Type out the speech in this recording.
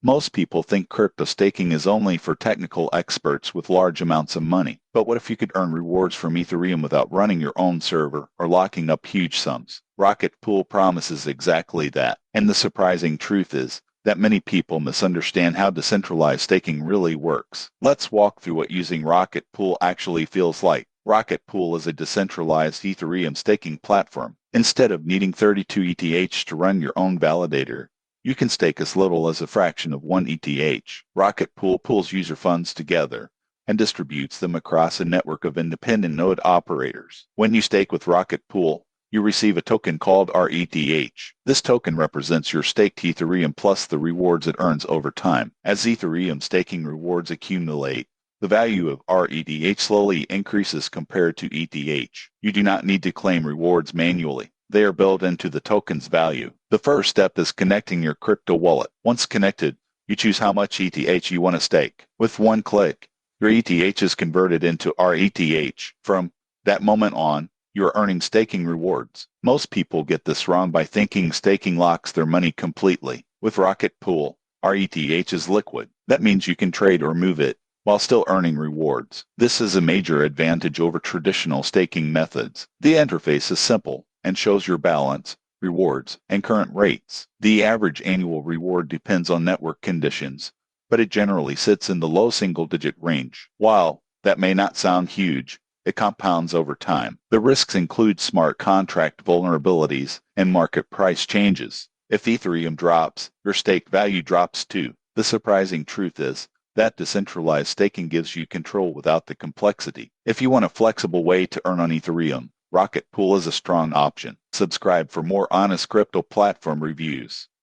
Most people think crypto staking is only for technical experts with large amounts of money. But what if you could earn rewards from Ethereum without running your own server or locking up huge sums? Rocket Pool promises exactly that. And the surprising truth is that many people misunderstand how decentralized staking really works. Let's walk through what using Rocket Pool actually feels like. Rocket Pool is a decentralized Ethereum staking platform. Instead of needing 32 ETH to run your own validator, you can stake as little as a fraction of 1 ETH. Rocket Pool pulls user funds together and distributes them across a network of independent node operators. When you stake with Rocket Pool, you receive a token called RETH. This token represents your staked Ethereum plus the rewards it earns over time. As Ethereum staking rewards accumulate, the value of RETH slowly increases compared to ETH. You do not need to claim rewards manually. They are built into the token's value. The first step is connecting your crypto wallet. Once connected, you choose how much ETH you want to stake. With one click, your ETH is converted into RETH. From that moment on, you are earning staking rewards. Most people get this wrong by thinking staking locks their money completely. With Rocket Pool, RETH is liquid. That means you can trade or move it while still earning rewards. This is a major advantage over traditional staking methods. The interface is simple and shows your balance, rewards, and current rates. The average annual reward depends on network conditions, but it generally sits in the low single-digit range. While that may not sound huge, it compounds over time. The risks include smart contract vulnerabilities and market price changes. If Ethereum drops, your staked value drops too. The surprising truth is that decentralized staking gives you control without the complexity. If you want a flexible way to earn on Ethereum, Rocket Pool is a strong option. Subscribe for more honest crypto platform reviews.